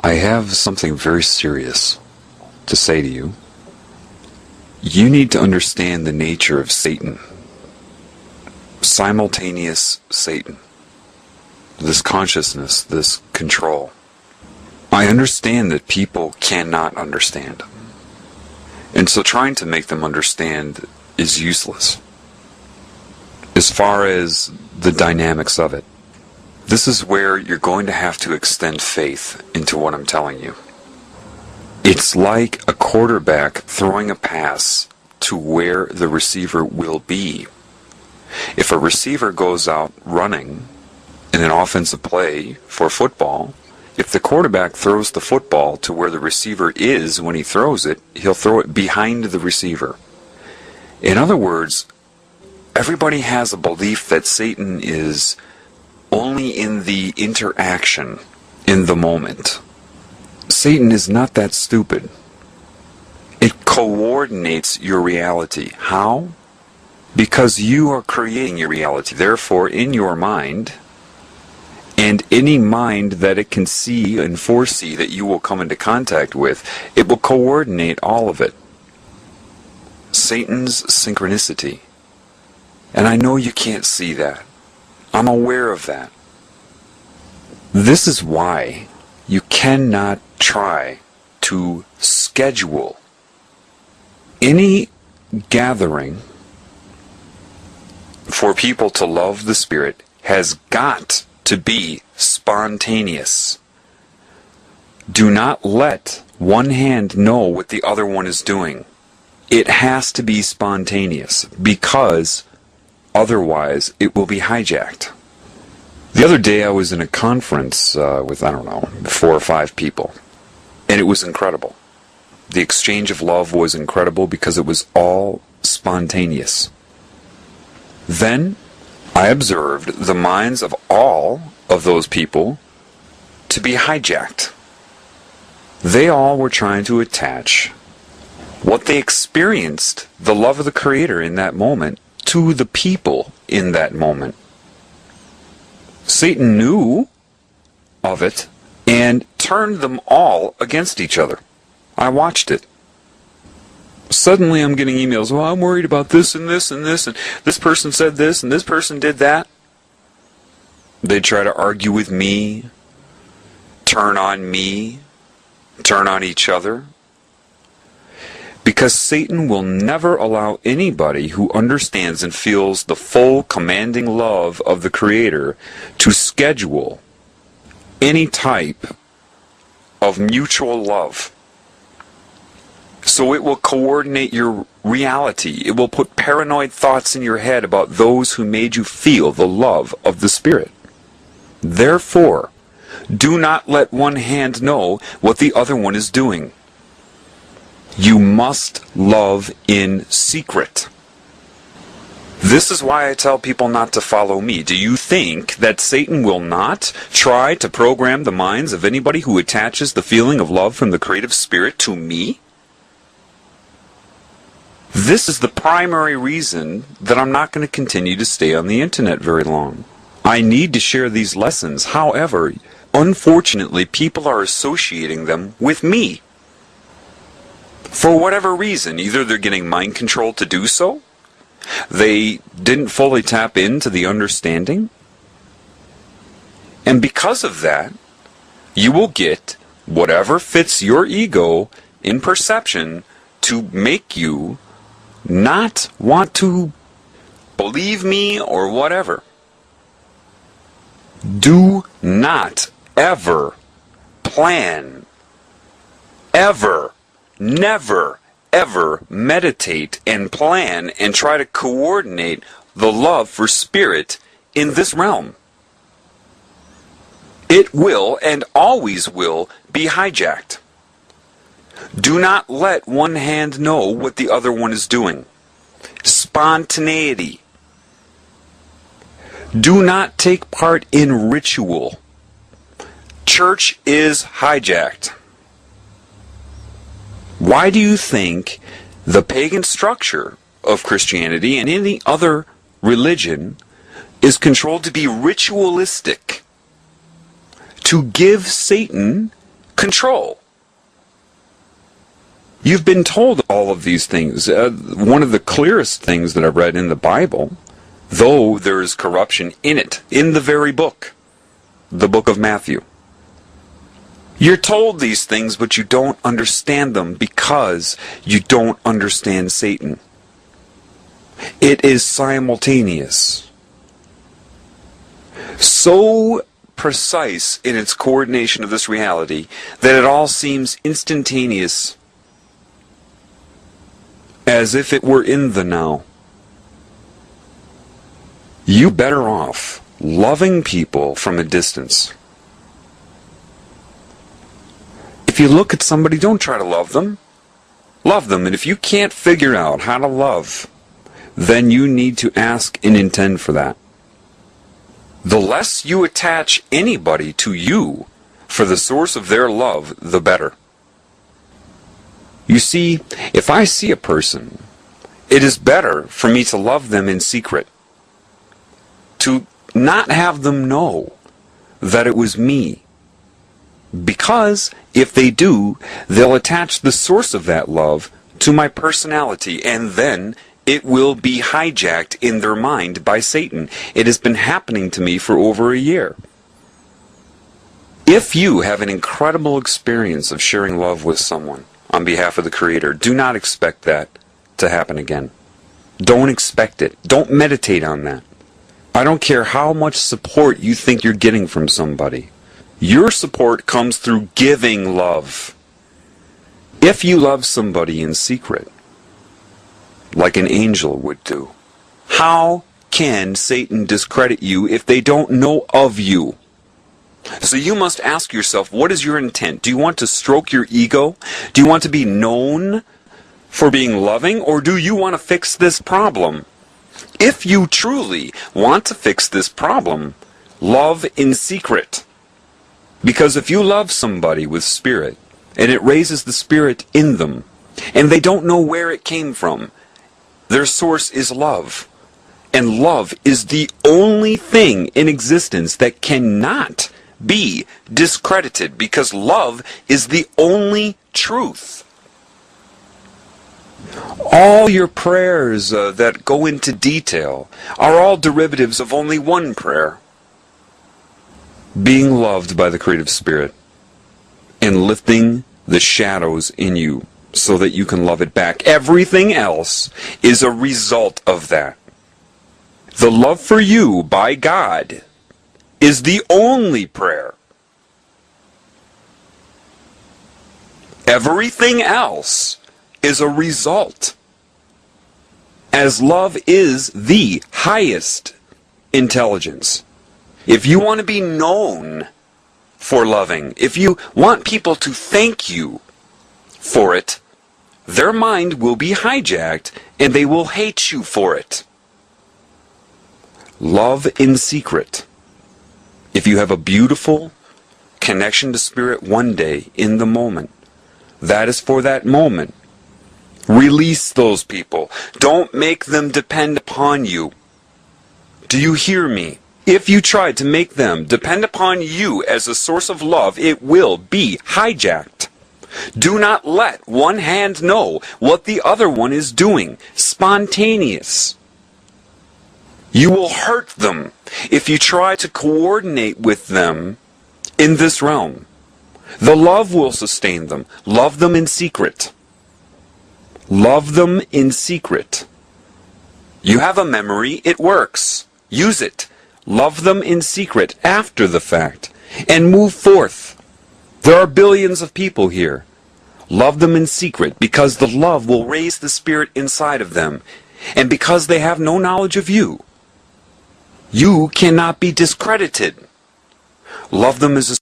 I have something very serious to say to you. You need to understand the nature of Satan. Simultaneous Satan. This consciousness, this control. I understand that people cannot understand. And so trying to make them understand is useless. As far as the dynamics of it, this is where you're going to have to extend faith into what I'm telling you. It's like a quarterback throwing a pass to where the receiver will be. If a receiver goes out running in an offensive play for football, if the quarterback throws the football to where the receiver is when he throws it, he'll throw it behind the receiver. In other words, everybody has a belief that Satan is only in the interaction, in the moment. Satan is not that stupid. It coordinates your reality. How? Because you are creating your reality. Therefore, in your mind, and any mind that it can see and foresee that you will come into contact with, it will coordinate all of it. Satan's synchronicity. And I know you can't see that. I'm aware of that. This is why you cannot try to schedule any gathering for people to love the Spirit has got to be spontaneous. Do not let one hand know what the other one is doing. It has to be spontaneous, because otherwise it will be hijacked. The other day I was in a conference with, 4 or 5 people, and it was incredible. The exchange of love was incredible because it was all spontaneous. Then I observed the minds of all of those people to be hijacked. They all were trying to attach what they experienced, the love of the Creator in that moment, to the people in that moment. Satan knew of it and turned them all against each other. I watched it. Suddenly I'm getting emails, well, I'm worried about this and this and this, and this person said this and this person did that. They try to argue with me, turn on each other. Because Satan will never allow anybody who understands and feels the full commanding love of the Creator to schedule any type of mutual love. So it will coordinate your reality. It will put paranoid thoughts in your head about those who made you feel the love of the Spirit. Therefore, do not let one hand know what the other one is doing. You must love in secret. This is why I tell people not to follow me. Do you think that Satan will not try to program the minds of anybody who attaches the feeling of love from the creative Spirit to me? This is the primary reason that I'm not going to continue to stay on the internet very long. I need to share these lessons. However, unfortunately, people are associating them with me. For whatever reason, either they're getting mind controlled to do so, they didn't fully tap into the understanding, and because of that, you will get whatever fits your ego in perception to make you not want to believe me or whatever. Do not ever plan, ever, never, ever meditate and plan and try to coordinate the love for Spirit in this realm. It will and always will be hijacked. Do not let one hand know what the other one is doing. Spontaneity. Do not take part in ritual. Church is hijacked. Why do you think the pagan structure of Christianity and any other religion is controlled to be ritualistic? To give Satan control. You've been told all of these things. One of the clearest things that I've read in the Bible, though there is corruption in it, in the very book, the book of Matthew. You're told these things, but you don't understand them because you don't understand Satan. It is simultaneous. So precise in its coordination of this reality that it all seems instantaneous, as if it were in the now. You better off loving people from a distance. If you look at somebody, don't try to love them. Love them, and if you can't figure out how to love, then you need to ask and intend for that. The less you attach anybody to you for the source of their love, the better. You see, if I see a person, it is better for me to love them in secret, to not have them know that it was me. Because if they do, they'll attach the source of that love to my personality, and then it will be hijacked in their mind by Satan. It has been happening to me for over a year. If you have an incredible experience of sharing love with someone on behalf of the Creator, do not expect that to happen again. Don't expect it. Don't meditate on that. I don't care how much support you think you're getting from somebody. Your support comes through giving love. If you love somebody in secret, like an angel would do, how can Satan discredit you if they don't know of you? So you must ask yourself, what is your intent? Do you want to stroke your ego? Do you want to be known for being loving? Or do you want to fix this problem? If you truly want to fix this problem, love in secret. Because if you love somebody with spirit, and it raises the spirit in them, and they don't know where it came from, their source is love. And love is the only thing in existence that cannot be discredited, because love is the only truth. All your prayers that go into detail are all derivatives of only one prayer: being loved by the creative spirit and lifting the shadows in you so that you can love it back. Everything else is a result of that. The love for you by God is the only prayer. Everything else is a result, as love is the highest intelligence. If you want to be known for loving, if you want people to thank you for it, their mind will be hijacked and they will hate you for it. Love in secret. If you have a beautiful connection to spirit one day in the moment, that is for that moment. Release those people. Don't make them depend upon you. Do you hear me? If you try to make them depend upon you as a source of love, it will be hijacked. Do not let one hand know what the other one is doing. Spontaneous. You will hurt them if you try to coordinate with them in this realm. The love will sustain them. Love them in secret. Love them in secret. You have a memory, it works. Use it. Love them in secret after the fact, and move forth. There are billions of people here. Love them in secret, because the love will raise the spirit inside of them, and because they have no knowledge of you. You cannot be discredited. Love them as a